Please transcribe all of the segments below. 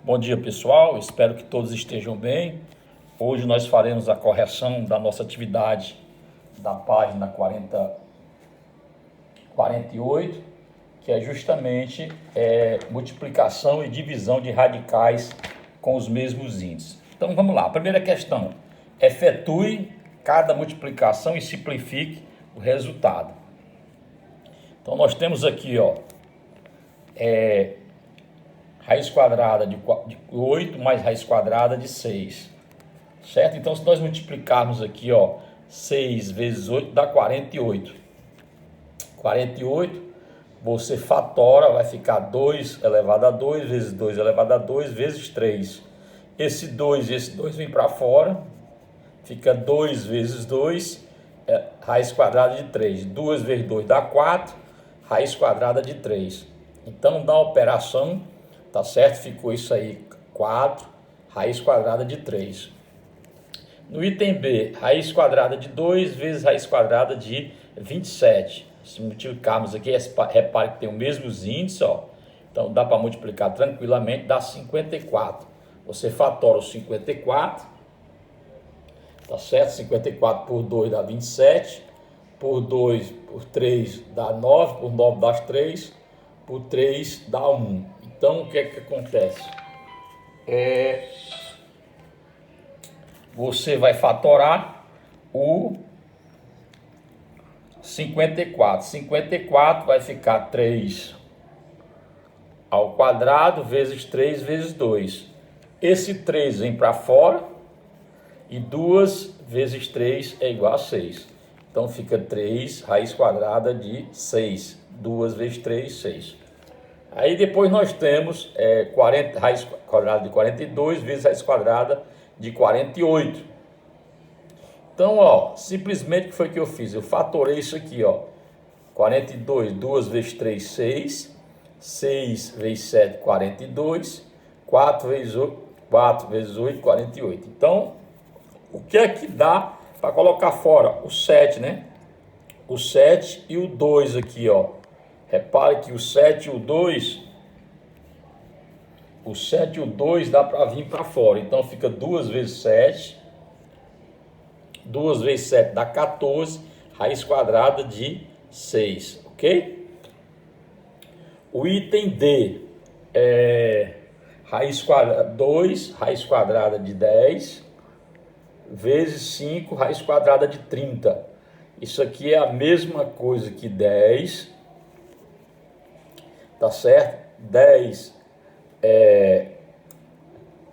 Bom dia, pessoal, espero que todos estejam bem. Hoje nós faremos a correção da nossa atividade da página 48, que é justamente multiplicação e divisão de radicais com os mesmos índices. Então vamos lá, a primeira questão: efetue cada multiplicação e simplifique o resultado. Então nós temos aqui, raiz quadrada de 8 mais raiz quadrada de 6, certo? Então, se nós multiplicarmos aqui, 6 vezes 8 dá 48. 48, você fatora, vai ficar 2 elevado a 2 vezes 2 elevado a 2 vezes 3. Esse 2 e esse 2 vem para fora, fica 2 vezes 2, raiz quadrada de 3. 2 vezes 2 dá 4, raiz quadrada de 3. Então, dá operação. Tá certo? Ficou isso aí, 4, raiz quadrada de 3. No item B, raiz quadrada de 2 vezes raiz quadrada de 27. Se multiplicarmos aqui, repare que tem os mesmos índices, Então dá para multiplicar tranquilamente, dá 54. Você fatora o 54, tá certo? 54 por 2 dá 27, por 2, por 3 dá 9, por 9 dá 3, por 3 dá 1. Então, o que é que acontece? Você vai fatorar o 54. 54 vai ficar 3 ao quadrado vezes 3 vezes 2. Esse 3 vem para fora e 2 vezes 3 é igual a 6. Então, fica 3 raiz quadrada de 6. 2 vezes 3, 6. Aí depois nós temos raiz quadrada de 42 vezes raiz quadrada de 48. Então, simplesmente o que foi que eu fiz? Eu fatorei isso aqui, 42, 2 vezes 3, 6. 6 vezes 7, 42. 4 vezes 8, 48. Então, o que é que dá para colocar fora? O 7, né? O 7 e o 2 aqui, Repare que o 7 e o 2 dá para vir para fora. Então fica 2 vezes 7. 2 vezes 7 dá 14. Raiz quadrada de 6. Ok? O item D é raiz quadrada 2, raiz quadrada de 10, vezes 5, raiz quadrada de 30. Isso aqui é a mesma coisa que 10. Tá certo? 10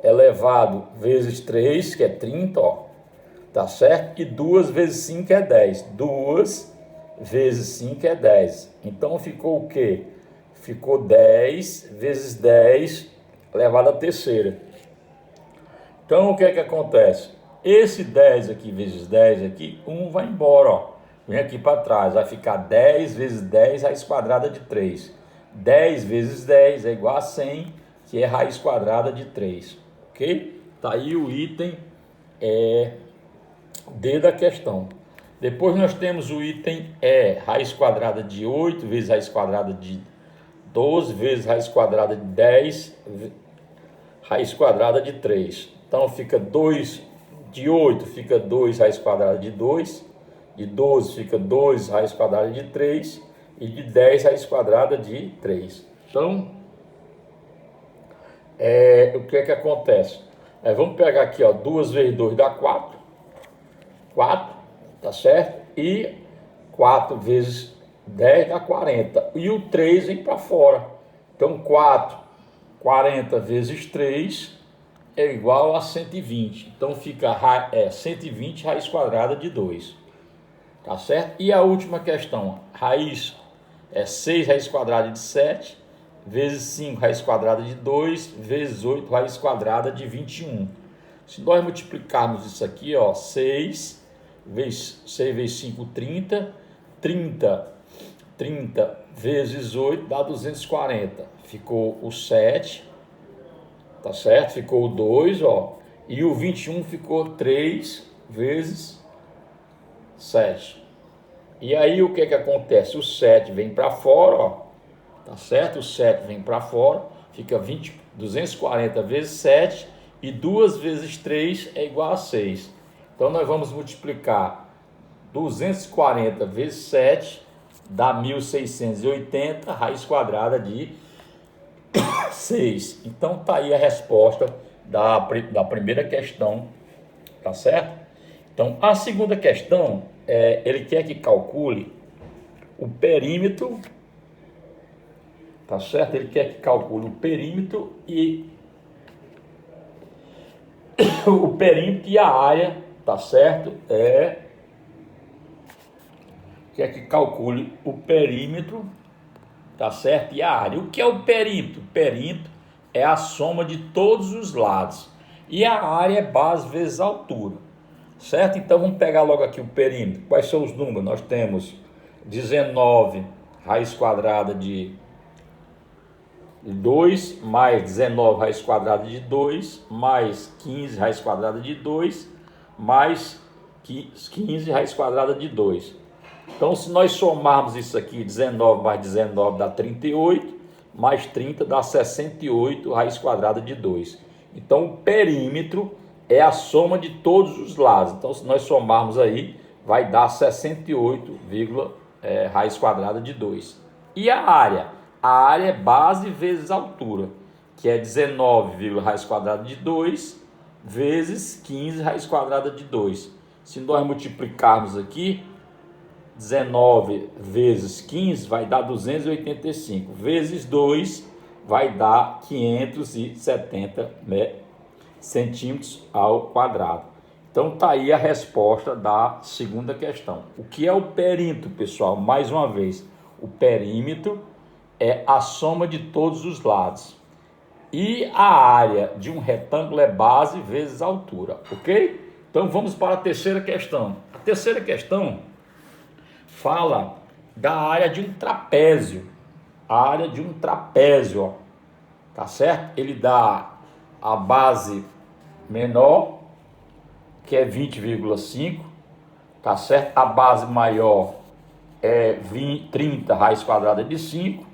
elevado vezes 3, que é 30, tá certo? E 2 vezes 5 é 10. 2 vezes 5 é 10. Então ficou o quê? Ficou 10 vezes 10 elevado à terceira. Então o que é que acontece? Esse 10 aqui vezes 10 aqui, 1 vai embora, Vem aqui para trás, vai ficar 10 vezes 10 raiz quadrada de 3. 10 vezes 10 é igual a 100, que é raiz quadrada de 3, ok? Tá aí o item D da questão. Depois nós temos o item E, raiz quadrada de 8 vezes raiz quadrada de 12 vezes raiz quadrada de 10, raiz quadrada de 3. Então fica 2, de 8 fica 2 raiz quadrada de 2, de 12 fica 2 raiz quadrada de 3, e de 10 raiz quadrada de 3. Então, o que é que acontece? Vamos pegar aqui, 2 vezes 2 dá 4. 4, tá certo? E 4 vezes 10 dá 40. E o 3 vem para fora. Então, 40 vezes 3 é igual a 120. Então, fica 120 raiz quadrada de 2. Tá certo? E a última questão, 6 raiz quadrada de 7, vezes 5 raiz quadrada de 2, vezes 8 raiz quadrada de 21. Se nós multiplicarmos isso aqui, 6 vezes 5, 30. 30 vezes 8 dá 240. Ficou o 7, tá certo? Ficou o 2, e o 21 ficou 3 vezes 7. E aí o que é que acontece? O 7 vem para fora, tá certo? O 7 vem para fora, fica 240 vezes 7, e 2 vezes 3 é igual a 6. Então, nós vamos multiplicar 240 vezes 7, dá 1.680, raiz quadrada de 6. Então, tá aí a resposta da primeira questão, tá certo? Então, a segunda questão, ele quer que calcule o perímetro, tá certo? Ele quer que calcule o perímetro e a área, tá certo? Quer que calcule o perímetro, tá certo? E a área. O que é o perímetro? O perímetro é a soma de todos os lados. E a área é base vezes altura, certo? Então vamos pegar logo aqui o perímetro. Quais são os números? Nós temos 19 raiz quadrada de 2, mais 19 raiz quadrada de 2, mais 15 raiz quadrada de 2, mais 15 raiz quadrada de 2. Então, se nós somarmos isso aqui, 19 mais 19 dá 38, mais 30 dá 68 raiz quadrada de 2. Então, o perímetro é a soma de todos os lados. Então, se nós somarmos aí, vai dar 68, raiz quadrada de 2. E a área? A área é base vezes altura, que é 19, raiz quadrada de 2, vezes 15 raiz quadrada de 2. Se nós multiplicarmos aqui, 19 vezes 15 vai dar 285, vezes 2 vai dar 570 centímetros ao quadrado. Então tá aí a resposta da segunda questão. O que é o perímetro, pessoal? Mais uma vez, o perímetro é a soma de todos os lados. E a área de um retângulo é base vezes altura, ok? Então vamos para a terceira questão. A terceira questão fala da área de um trapézio. A área de um trapézio, ó, tá certo? Ele dá a base menor, que é 20,5, tá certo? A base maior é 30 raiz quadrada de 5,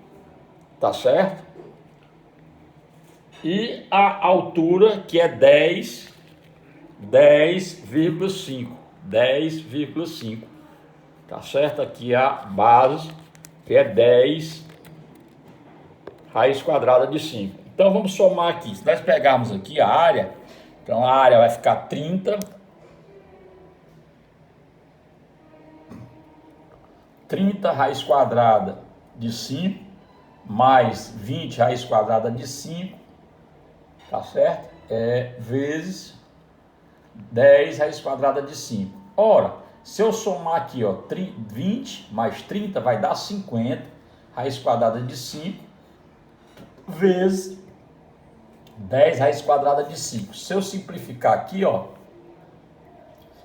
tá certo? E a altura, que é 10,5, tá certo? Aqui a base, que é 10 raiz quadrada de 5. Então vamos somar aqui. Se nós pegarmos aqui a área, então a área vai ficar 30 raiz quadrada de 5 mais 20 raiz quadrada de 5, tá certo? Vezes 10 raiz quadrada de 5. Ora, se eu somar aqui, ó, 20 mais 30 vai dar 50 raiz quadrada de 5 vezes 10 raiz quadrada de 5. Se eu simplificar aqui, ó,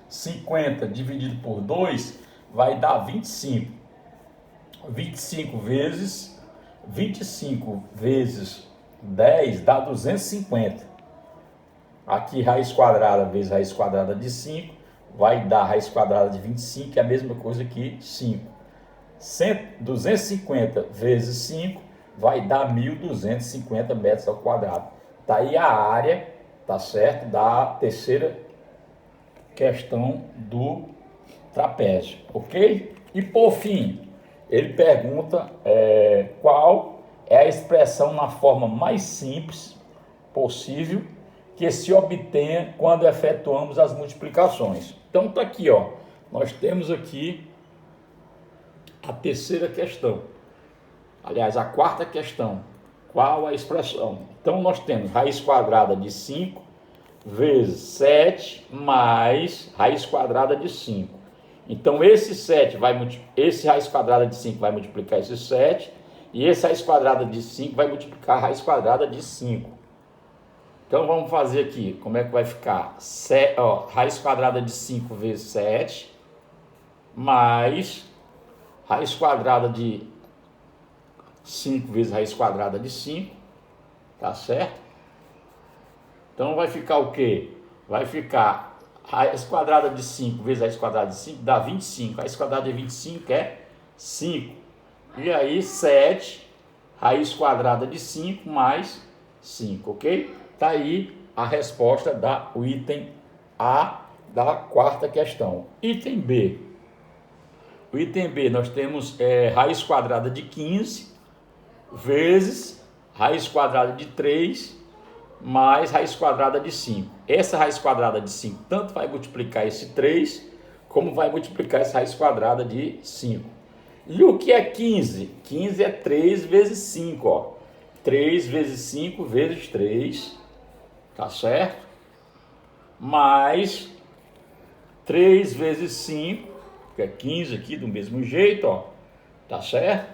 50 dividido por 2 vai dar 25. 25 vezes 10 dá 250. Aqui raiz quadrada vezes raiz quadrada de 5 vai dar raiz quadrada de 25, que é a mesma coisa que 5. 250 vezes 5 vai dar 1.250 metros ao quadrado. Tá aí a área, tá certo, da terceira questão do trapézio, ok? E por fim, ele pergunta qual é a expressão na forma mais simples possível que se obtenha quando efetuamos as multiplicações. Então tá aqui, ó, nós temos aqui a terceira questão, aliás, a quarta questão. Qual a expressão? Então nós temos raiz quadrada de 5 vezes 7 mais raiz quadrada de 5. Então esse raiz quadrada de 5 vai multiplicar esse 7, e esse raiz quadrada de 5 vai multiplicar a raiz quadrada de 5. Então vamos fazer aqui, como é que vai ficar? Raiz quadrada de 5 vezes 7, mais raiz quadrada de 5 vezes raiz quadrada de 5, tá certo? Então vai ficar o quê? Vai ficar raiz quadrada de 5 vezes raiz quadrada de 5 dá 25. Raiz quadrada de 25 é 5. E aí 7 raiz quadrada de 5 mais 5, ok? Tá aí a resposta do item A da quarta questão. Item B. O item B nós temos raiz quadrada de 15 vezes raiz quadrada de 3 mais raiz quadrada de 5. Essa raiz quadrada de 5 tanto vai multiplicar esse 3, como vai multiplicar essa raiz quadrada de 5. E o que é 15? 15 é 3 vezes 5, ó. 3 vezes 5 vezes 3, tá certo? Mais 3 vezes 5, que é 15 aqui do mesmo jeito, ó. Tá certo?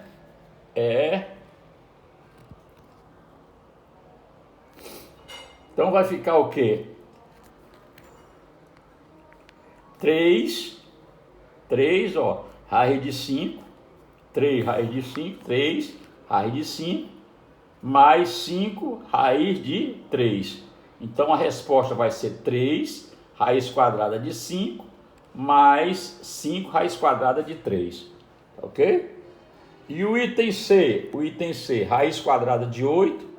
Então vai ficar o quê? 3, ó, raiz de 5, 3 raiz de 5, 3 raiz de 5, mais 5 raiz de 3. Então a resposta vai ser 3 raiz quadrada de 5, mais 5 raiz quadrada de 3, ok? E o item C, raiz quadrada de 8,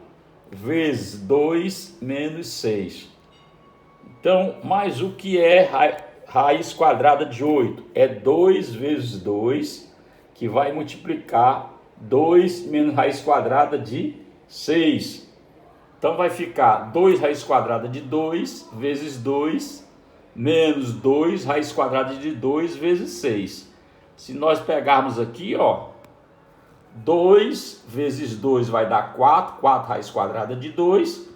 vezes 2 menos 6. Então, mas o que é raiz quadrada de 8? É 2 vezes 2, que vai multiplicar 2 menos raiz quadrada de 6. Então, vai ficar 2 raiz quadrada de 2 vezes 2, menos 2 raiz quadrada de 2 vezes 6. Se nós pegarmos aqui, ó, 2 vezes 2 vai dar 4, 4 raiz quadrada de 2,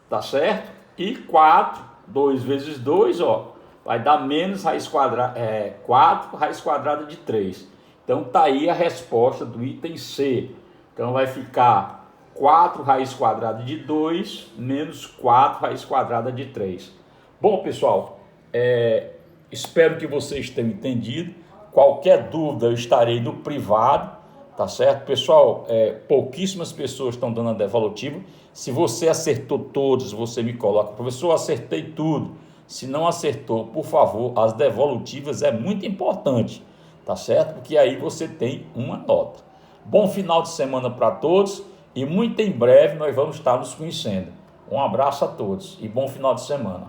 tá certo? E 4, 2 vezes 2, ó, vai dar menos raiz quadrada, 4 raiz quadrada de 3. Então tá aí a resposta do item C. Então vai ficar 4 raiz quadrada de 2 menos 4 raiz quadrada de 3. Bom, pessoal, espero que vocês tenham entendido. Qualquer dúvida eu estarei no privado. Tá certo? Pessoal, pouquíssimas pessoas estão dando a devolutiva. Se você acertou todos, você me coloca. Professor, acertei tudo. Se não acertou, por favor, as devolutivas é muito importante. Tá certo? Porque aí você tem uma nota. Bom final de semana para todos e muito em breve nós vamos estar nos conhecendo. Um abraço a todos e bom final de semana.